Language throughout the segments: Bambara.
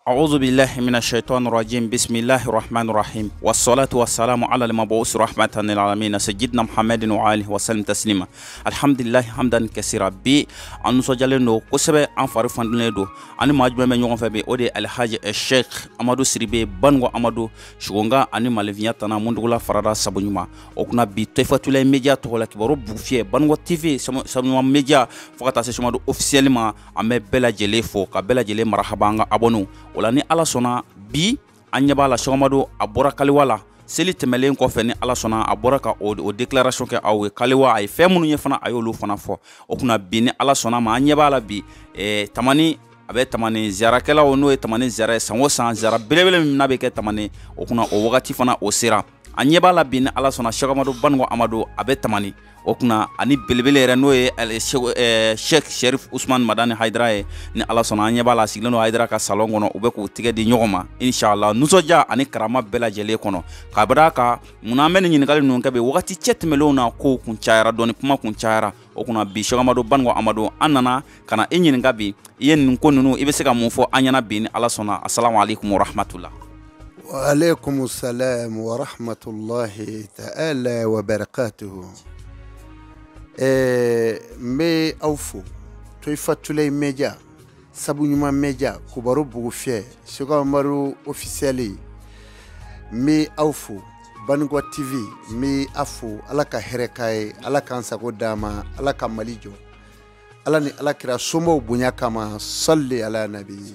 أعوذ بالله من الشيطان الرجيم بسم الله الرحمن الرحيم والصلاة والسلام على المبعوث رحمة للعالمين سيدنا محمد وآله وسلم تسليما الحمد لله حمدا كثيرا بي أن نسجلنا كسبة أن فارفان دو أن ماجبا من يوم فبي أودي الحاج الشيخ أمادو سريبي بانغو أمادو شغونغا أن مالفياتنا مندولا فردا سبنيما وكنا بتفتولي ميديا تقول كبرو بوفيه بانغو تي سبنيما ميديا فقط أسمع officiellement أمي بلا جلي فوق بلا جلي مرحبا أبونو wala ni ala sona bi anyaba la shomado abora kaliwala seli temelen ko fe ni ala sona abora ka o declaration ke awe kaliwa ay fe munu fana ayolu fana fo okuna bi ni ala sona ma anyaba la bi tamani abe tamani ziara kala ono tamani ziara sanwo san ziara belebele na be ke tamani okuna o wakati fana o sera anyaba la bi ni ala sona shomado bango amado abe tamani okuna ani belebele reno Sheikh Sherif Ousmane Madani Haidara ni ala sona anyaba la sigleno Haidara ka salon gono ube ko tige di nyogoma inshallah nusoja ani karama bela jele kono kabra ka munamen ni ngali non kabe wakati chetmelona ko kun chaira doni puma kun chaira okuna bi shogamado bango amado anana kana enyin ngabi yen ko nunu ibe sega munfo anyana bi ni ala sona assalamu alaikum wa rahmatullah wa alaikum assalam wa rahmatullahi ta'ala wa barakatuh. Me awfo to ifatule media sabunyuma media kubaru bugufie shoga maru officially me awfo Bango TV me afu alaka herekai alaka ansako dama alaka malijo alani alakira somo bunya kama salli ala nabi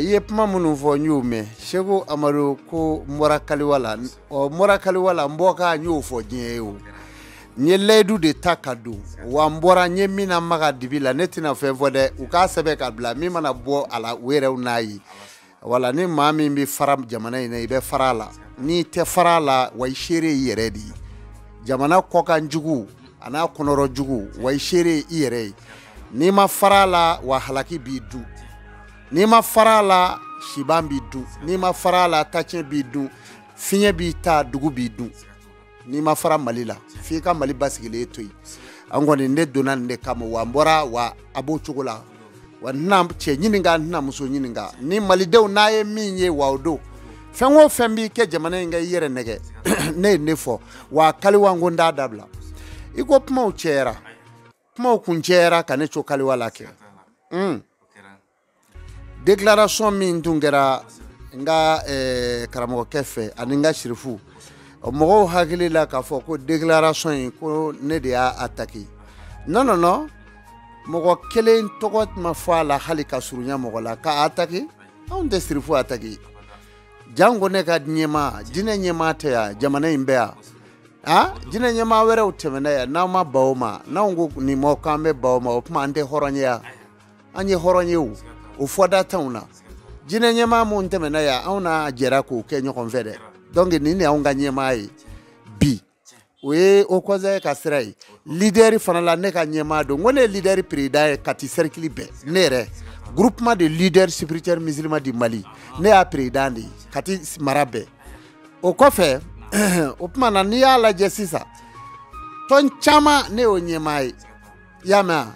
yepma munu vo nyume shego amaru ko morakali wala mboka nyufo nyeyo nye ledu de takadu wa mbora nye mina maga dibila netina fevode uka sebe kabla mi mana bo ala were unayi wala ni mami mi faram jamana ina ibe farala ni te farala wa ishere yeredi jamana koka njugu ana konoro jugu wa ishere yere ni ma farala wa halaki bidu ni ma farala shibambi du ni ma farala tache bidu finye bita dugu bidu ni ma fara malila fi ka mali basigile toyi angoni ne donan ne kama wa mbora wa abo chugula wa nam che nyininga na muso nyininga ni mali dew naye minye wa odo fenwo fembi ke jamana nga yere nege ne nefo wa kali wangu nda dabla iko puma uchera puma kunjera kane chokali walake declaration min tungera nga karamo kefe aninga shirifu mogo hakili la ka fo ko declaration ko ne de a attaquer non mogo kelen togot ma fa la halika surunya mogo la ka attaquer on desrifu attaquer jango ne ka nyema dine nyema te ya jamana imbea dine nyema were utemena ya na ma bawma na ngo ni mo kambe bawma o pma ande horonye ya anye horonye u foda tauna dine nyema mo ntemena ya auna jera ko kenyo konfede donc nini aunga nyemai bi we okoze kasrai leader fana la ne ka nyema do ngone leader président kati cercle be nere groupement de leaders spirituels musulmans du Mali ne a président di kati marabe o kofe opma na ni ala jesisa ton chama ne o nyemai yama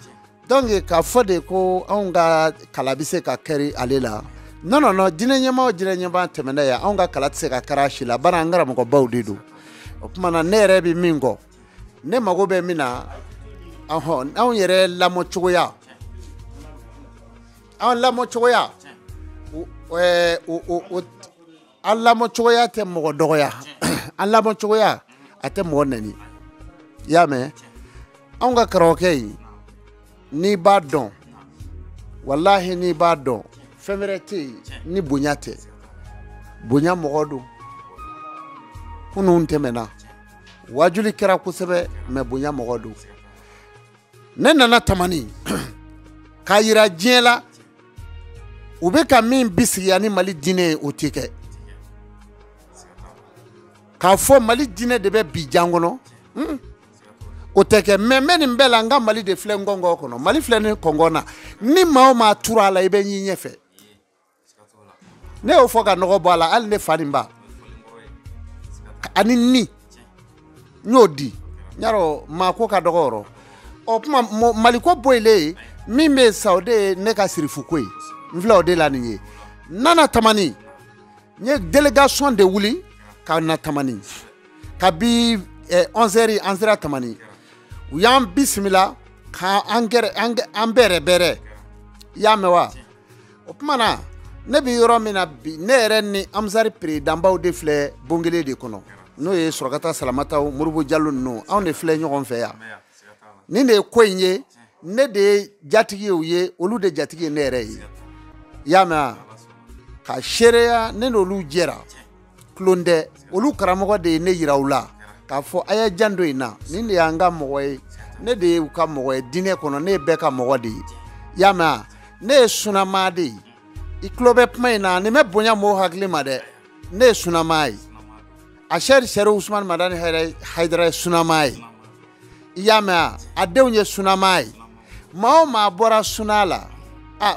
donc ka fode ko aunga kalabise ka keri alela non dine nyema temenda ya onga kalatse ka karashi la bana ngara mko bawdidu opmana nere bi mingo ne magobe mina on yere la mo chugoya on la mo chugoya alla mo chugoya te mo dogoya alla mo chugoya ate mo nani yame onga karoke ni badon wallahi ni badon femerete ni bunyate bunya mogodu kunu temena wajuli kera kusebe me bunya mogodu nena na tamani kayira jela ubeka min bisi yani mali dine otike ka fo mali dine de be bijangono oteke memeni mbela nga mali de fle ngongo kono mali fle ni kongona ni ma tura la ibe nyinyefe ne o foga no bala al ne fanimba ani ni nyodi nyaro mako ka dogoro o maliko boile mime saude ne ka sirifukwe mvla ode la niye nana tamani nye délégation de wuli ka na tamani kabi 11h 11h tamani u y'an bisimila ka an bɛrɛ y'a mɛn wa o tuma na ne bi yɔrɔ min na bi ne yɛrɛ ni Amzari présidentbaw de filɛ Bongele de kɔnɔ n'o ye Surakata Salamataw Moribo Jalo ninnu anw de filɛ ɲɔgɔn fɛ yan nin de ye ko in ye ne de ye jatigi ye olu de jatigi ye ne yɛrɛ ye y'a mɛn ka seereya ne n'olu jɛra kulon tɛ olu karamɔgɔ de ye ne yira u la k'a fɔ a ye jan dɔ in na nin de y'an ka mɔgɔ ye ne de ye u ka mɔgɔ ye diinɛ kɔnɔ ne ye bɛɛ ka mɔgɔ de ye y'a mɛn ne ye sunama de ye i tulo bɛ kuma in na nin bɛ bonya mɔgɔw hakili ma dɛ ne ye sunama ye Asheri Sɛrifu Usumani Madani Hayidara ye sunama ye i y'a mɛn a denw ye sunama ye maa o maa bɔra suna la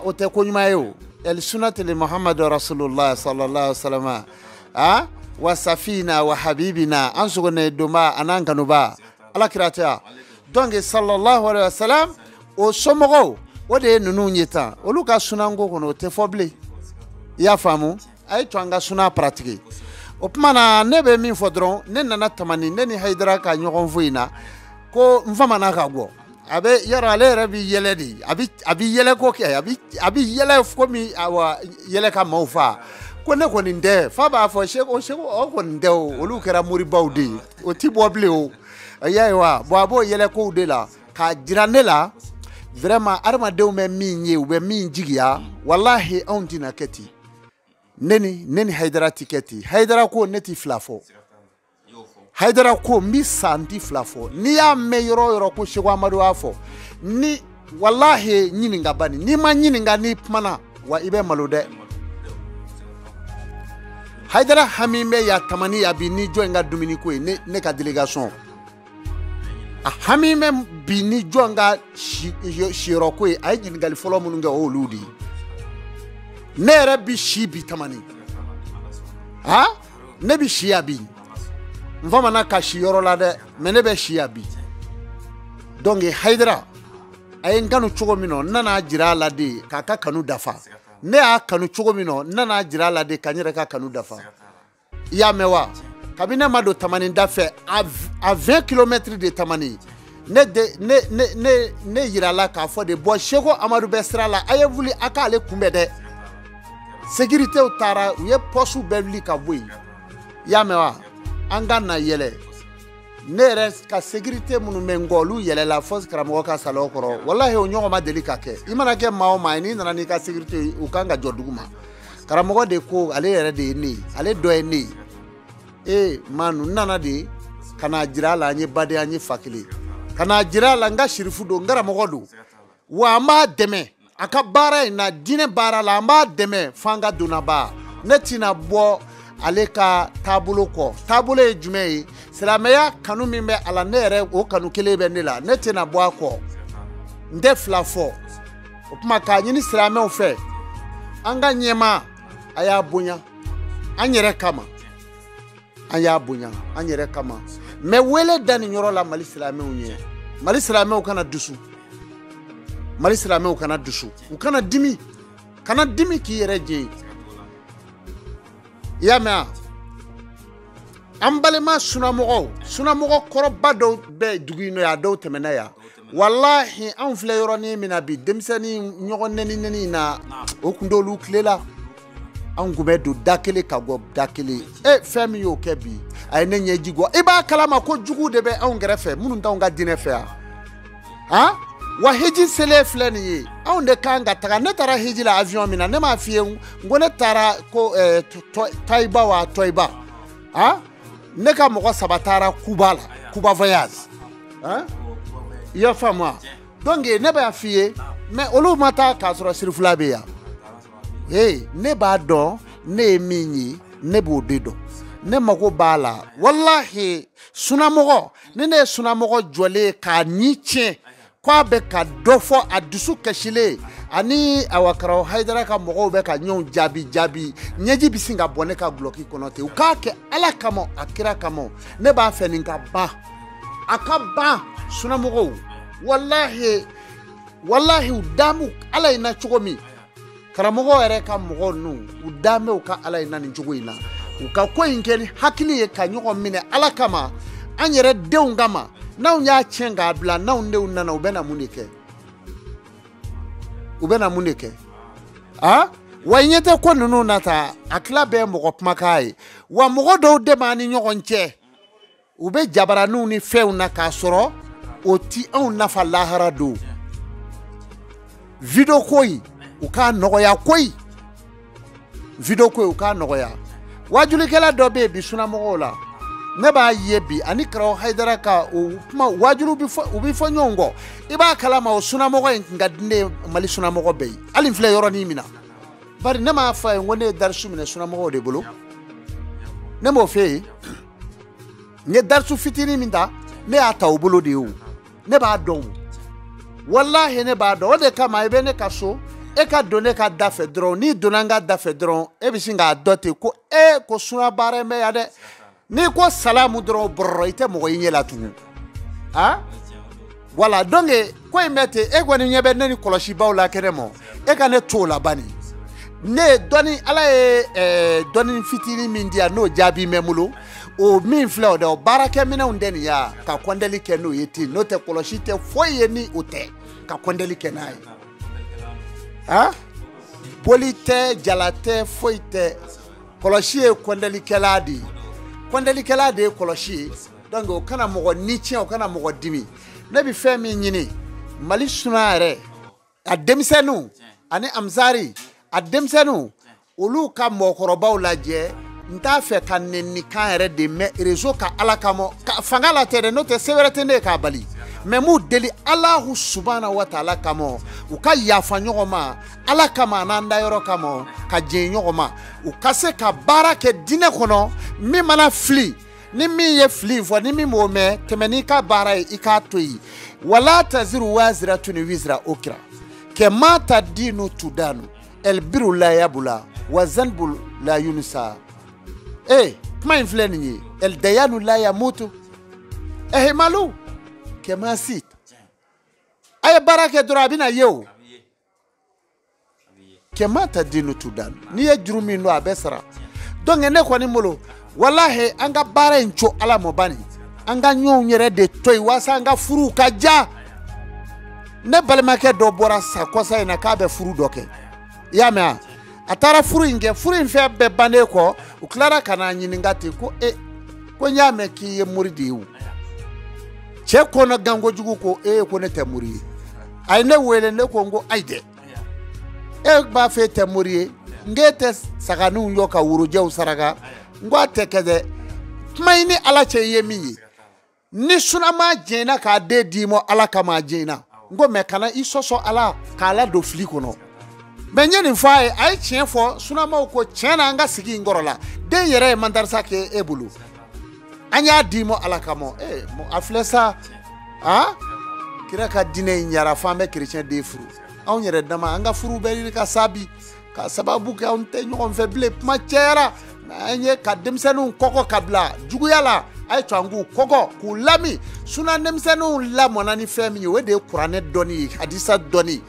o tɛ ko ɲuman ye o el sunatili Muhammadu Rasulullah sallallahu alaihi wa sallam wa safina wa habibina an sogone donba anan kanuba alakira tɛ donc sallallahu alaihi wa sallam o somɔgɔw o de ye ninnu ye tan olu ka sunanko kɔnɔ o tɛ fɔ bilen i y'a faamu a ye to an ka suna pratiquer o tuma na ne bɛ min fɔ dɔrɔn ne nana tamani ne ni Hayidara ka ɲɔgɔn fo in na ko n famana ka bɔ a bɛ yɔrɔ ale yɛrɛ bɛ yɛlɛ de a bɛ yɛlɛ ko kɛ a bɛ yɛlɛ komi awa yɛlɛ ka maaw fa ko ne kɔni tɛ fa b'a fɔ seko o kɔni tɛ o olu kɛra moribaw de ye o ti bɔ bilen o y'a ye wa bon a b'o yɛlɛ kow de la k'a jira ne la vraiment adamadenw bɛ min ye u bɛ min jigiya walahi anw tɛna kɛ ten ne ni Hayidara ti kɛ ten Hayidara ko ne ti fila fɔ Hayidara ko n bi san ti fila fɔ n'i y'a mɛn yɔrɔ o yɔrɔ ko Seku Amadu y'a fɔ ni walahi ɲininka bani n'i ma ɲininka n'i kumana wa i bɛ malo dɛ Hayidara hami bɛ ya tamani ya bi ni jɔ in ka dumuni ko ye ne ka délégation a hami bɛ bi ni jɔ in ka siyɔrɔ ko ye a ye ɲininkali fɔlɔ minnu kɛ o olu de ye ne yɛrɛ bi si bi tamani ne bi si ya bi n famana ka si yɔrɔ la dɛ mais ne bɛ si ya bi donc Hayidara a ye n kanu cogo min na n nana jira a la de k'a ka kanu dafa ne y'a kanu cogo min na n nana jira a la de ka n yɛrɛ ka kanu dafa i y'a mɛn wa kabi ne ma don tamani da fɛ a 20 kilomètres de tamani ne yira la k'a fɔ de bon Seku Amadu bɛ sira la a ye wuli a k'ale kunbɛn dɛ sécuritéw taara u ye poste bɛɛ wuli ka bɔ yen i y'a mɛn wa an ka na yɛlɛ ne yɛrɛ ka sécurité minnu bɛ n kɔ olu yɛlɛla fo karamɔgɔ ka salon kɔrɔ walahi o ɲɔgɔn ma deli ka kɛ i mana kɛ maa o maa n'i nana n'i ka sécurité u kan ka jɔ dugu ma karamɔgɔ de ko ale yɛrɛ de ye ne ye ale dɔ ye ne ye manu n nana de ka n'a jira a la an ye baden an ye fa kelen ka n'a jira a la n ka sirifu don n karamɔgɔ don wa an b'a dɛmɛ a ka baara in na diinɛ baara la an b'a dɛmɛ f'an ka donnaba ne tɛna bɔ ale ka taabolo kɔ taabolo ye jumɛn ye silamɛya kanu min bɛ a la ne yɛrɛ o kanu kelen bɛ ne la ne tɛna bɔ a kɔ n tɛ fila fɔ o tuma k'a ɲini silamɛw fɛ an ka ɲɛmaa a y'a bonya an yɛrɛ kama an y'a bonya an yɛrɛ kama mais wele da nin yɔrɔ la Mali silamɛw ɲɛ Mali silamɛw kana dusu Mali silamɛw kana dusu u kana dimi k'i yɛrɛ jɛ i y'a mɛn an balima sunamɔgɔ kɔrɔba dɔw bɛ dugu in nɔ yan a dɔw tɛmɛna yan walahi anw filɛ yɔrɔnin min na bi denmisɛnnin ɲɔgɔn nɛni in na o kun t'olu tile la anw kun bɛ don da kelen ka bɔ da kelen fɛn min y'o kɛ bi a ye ne ɲɛji gɔ i b'a kalama ko jugu de bɛ anw kɛrɛfɛ minnu t'anw ka diinɛ fɛ yan wa hiji sele filɛ nin ye anw de kan ka taga ne taara hiji la avion min na ne m'a f'i ye n ko ne taara ko Tɔyiba ne ka mɔgɔ 3 taara Kuba voyage i y'a faamu wa donc ne b'a f'i ye mais olu ma taa k'a sɔrɔ sirifula bɛ yan ne b'a dɔn ne ye min ye ne b'o de dɔn ne mago b'a la walahi sunamɔgɔ ne ye sunamɔgɔ jɔlen k'a ni tiɲɛ k'a bɛ ka dɔ fɔ a dusu kasilen ani awakaraw Hayidara ka mɔgɔw bɛ ka ɲɔgɔn jaabi ɲɛji bɛ sin ka bɔ ne ka bloki kɔnɔ ten u k'a kɛ Ala kama a kira kama ne b'a fɛ nin ka ban a ka ban sunamɔgɔw walahi u damu Ala ye na cogo min karamɔgɔ yɛrɛ ka mɔgɔ nu u danbe u ka ala ina nin cogo in na u ka ko in kɛ ni hakili ye ka ɲɔgɔn minɛ ala kama an yɛrɛ denw kama n'anw y'a tiɲɛ k'a bila n'anw denw nana u bɛna mun de kɛ wa i ɲɛ tɛ ko ninnu na ta a tila bɛɛ ye mɔgɔ kumakan ye wa mɔgɔ dɔw de b'an ni ɲɔgɔn cɛ u bɛ jabaraninw ni fɛnw na k'a sɔrɔ o ti anw nafa lahara don video ko in u k'a nɔgɔya koyi video ko in u k'a nɔgɔya wajulikɛla dɔ bɛ yen bi sunamɔgɔw la ne b'a ye bi ani Karaw Haidara ka o kuma wajulu u bɛ fɔ ɲɔgɔn kɔ i b'a kalama o sunamɔgɔ in tun ka di ne ye Mali sunamɔgɔ bɛɛ ye hali n filɛ yɔrɔnin min na bari ne m'a fɔ a ye n ko ne ye darisu minɛ sunamɔgɔw de bolo ne m'o f'e ye n ye darisu fitinin min ta ne y'a ta o bolo de ye o ne b'a dɔn wallahi ne b'a dɔn o de kama i bɛ ne ka so e ka don ne ka da fɛ dɔrɔn n'i donna n ka da fɛ dɔrɔn e bɛ sin k'a dɔn ten ko ko suna baara in bɛ yan dɛ n'i ko salamu dɔrɔn bɔrɔ i tɛ mɔgɔ i ɲɛ la tugun wala donc ko in bɛ ten e kɔni ɲɛ bɛ ne ni kɔlɔsibaw la kɛnɛ ma e ka ne to o la bani ne dɔnni ala ye dɔnni fitinin min di yan n'o jaabi bɛ n bolo o min filɛ o de o baarakɛminɛnw tɛ nin ya ka kɔndɛli kɛ n'o ye ten n'o tɛ kɔlɔsi tɛ foyi ye ni o tɛ ka kɔndɛli kɛ n'a ye boli tɛ jala tɛ foyi tɛ kɔlɔsi ye kɔndɛlikɛla de ye kɔndɛlikɛla de ye kɔlɔsi ye donc o kana mɔgɔ ni tiɲɛ o kana mɔgɔ dimi ne bɛ fɛn min ɲini Mali suna yɛrɛ a denmisɛnninw ani Amzari a denmisɛnninw olu ka mɔgɔkɔrɔbaw lajɛ n t'a fɛ ka nɛnnikan yɛrɛ de mɛn réseau ka ala kama fanga la tɛ dɛ n'o tɛ se wɛrɛ tɛ ne k'a bali mais m'u deli Alahu subhanahu wa ta'ala kama u ka yafa ɲɔgɔn ma ala kama n'an da yɔrɔ kama ka jɛn ɲɔgɔn ma u ka se ka baara kɛ diinɛ kɔnɔ min mana fili ni min ye fili fɔ ni min m'o mɛn tɛmɛ n'i ka baara ye i k'a to yen wala taziru waziratun wizra ukra kama tadinu tudanu elbiru la yabula wa zanbu la yunsa kuma in filɛ nin ye el dayanu la yamutu malu kama sit a ye baara kɛ dɔrɔn a bɛna ye o kama tadinu tudanu n'i ye juru min don a bɛ sara donc ne kɔni bolo wallahi an ka baara in co ala ma bani an ka ɲɔgɔn yɛrɛ de to yen walasa an ka furuw ka ja ne balimakɛ dɔ bɔra sa kɔsa in na k'a bɛ furu dɔ kɛ i y'a mɛn a taara furu in kɛ furu in fɛn bɛɛ bannen kɔ u tilara ka na ɲininka ten ko ko n y'a mɛn k'i ye mori de ye o cɛ kɔnɔ gan kojugu ko ko ne tɛ mori ye a ye ne wele ne ko n ko ayi dɛ e b'a fɛ e tɛ mori ye n k'e tɛ saganinw jɔ ka worojɛw saraka n ko a tɛ kɛ dɛ kuma in ni ala cɛ i ye min ye ni sunama jɛnna k'a den d'i ma ala kama a jɛnna n ko mɛ kana i sɔsɔ ala k'a ladon fili kɔnɔ mɛ n ye nin fɔ a ye tiɲɛ fɔ sunamaw ko tiɲɛ na an ka sigi in kɔrɔ la den yɛrɛ ye mandarisa kɛ e bolo an y'a d'i ma ala kama a filɛ sa kira ka diinɛ in ɲara f'an bɛ kerecɛn den furu anw yɛrɛ dama an ka furu bɛ ɲini ka sabi ka sababu kɛ anw tɛ ɲɔgɔn fɛ bilen kuma cɛyara an ye ka denmisɛnninw kɔkɔ ka bila juguya la a ye to an k'u kɔkɔ k'u lami suna denmisɛnninw lamɔna ni fɛn min ye o de ye kuranɛ dɔnni ye hadisa dɔnni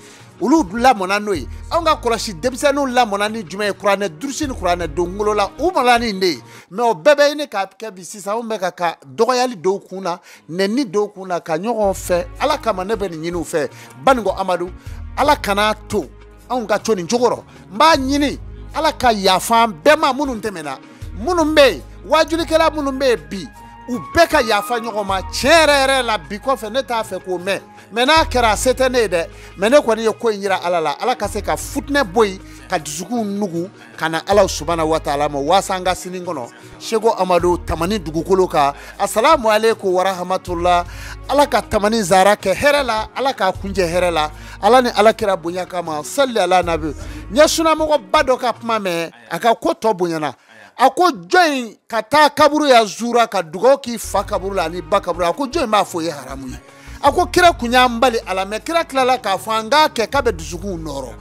olu lamɔna n'o ye anw ka kɔlɔsi denmisɛnninw lamɔna ni jumɛn ye kuranɛ durusi ni kuranɛ dongolo la u mɔna ni de ye mais o bɛɛ bɛ ɲini k'a kɛ bi sisan anw bɛ ka dɔgɔyali dɔw kun na nɛnni dɔw kun na ka ɲɔgɔn fɛ ala kama ne bɛ nin ɲini u fɛ Baningo Amadu ala kana to anw ka to nin cogo rɔ n b'a ɲini ala ka yafa an bɛɛ ma minnu tɛmɛna minnu bɛ yen wajulikɛla minnu bɛ yen bi u bɛɛ ka yafa ɲɔgɔn ma tiɲɛ yɛrɛ yɛrɛ la bi kɔfɛ ne t'a fɛ k'o mɛn mais n'a kɛra a se tɛ ne ye dɛ mais ne kɔni ye ko in yira ala la ala ka se ka futinɛ bɔ yen ka dusukun nugu ka na ala subhanahu wa ta'ala ma waasa an ka sini kɔnɔ Seko Amadu Tamani dugukolo kan assalamu alaikum wa rahmatullah ala ka Tamani zara kɛ hɛrɛ la ala k'a kunjɛ hɛrɛ la ala ni ala kira bonya kama salli ala nabi n ye sunamɔgɔ ba dɔ ka kuma mɛn a ka ko tɔ bonyana a ko jɔn ka taa kaburu ya zura ka dugawu k'i fa kaburu la ani ba kaburu a ko jɔn b'a fɔ ye haramu ye a ko kira kun y'an bali ala mɛ kira tilala k'a fɔ an k'a kɛ k'a bɛ dusukun nɔrɔ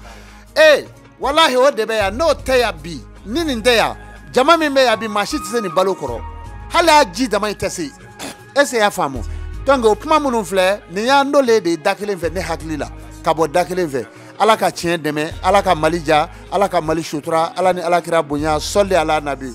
walahi o de bɛ yan n'o tɛ yan bi ni nin tɛ yan jama min bɛ yan bi maa si tɛ se nin balo kɔrɔ hali a ji dama in tɛ se est-ce que y'a faamu donc o kuma minnu filɛ nin y'an dɔlen de ye da kelen fɛ ne hakili la ka bɔ da kelen fɛ ala ka tiɲɛ dɛmɛ, ala ka Mali ja, ala ka Mali sutura, ala ni alakira bonya. Salli ala nabi.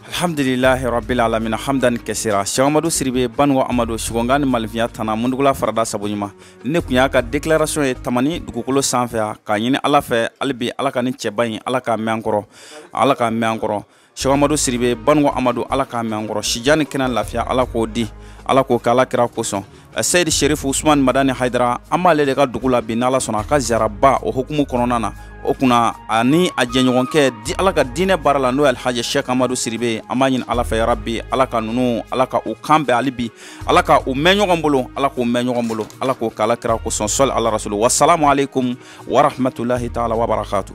Alhamdulillahi rabbil alamin hamdan kaseera. Cheikh Amadou Sidibé Bango Amadou Sugongani Malfiya Tana Mundugula Farada Sabuɲuma. Ne kun y'a ka déclaration ye tamani dugukolo sanfɛ k'a ɲini ala fɛ hali bi ala ka ni cɛba in ala k'a mɛn an kɔrɔ, ala k'a mɛn an kɔrɔ. Cheikh Amadou Sidibé Bango Amadou ala k'a mɛn an kɔrɔ. Sijani kɛnɛ lafiya ala k'o di, ala k'o kɛ ala kira kosɔn. Seydi Sherif Ousmane Madani Haidara an b'ale de ka dugu la bi n'ala sɔnna a ka ziyaraba o hukumu kɔnɔna na. O kunna ani a jɛɲɔgɔnkɛ di ala ka diinɛ baara la n'o ye Alhaji Cheikh Amadou Sidibé an b'a ɲini ala fɛ yarabi ala ka ninnu ala ka u kan bɛn hali bi ala ka u mɛn ɲɔgɔn bolo, ala k'u mɛn ɲɔgɔn bolo, ala k'o kɛ ala kira kosɔn. Sɔli ala rasulu. Wassalamu alaikum wa rahmatulahi ta'ala wa barakatuh.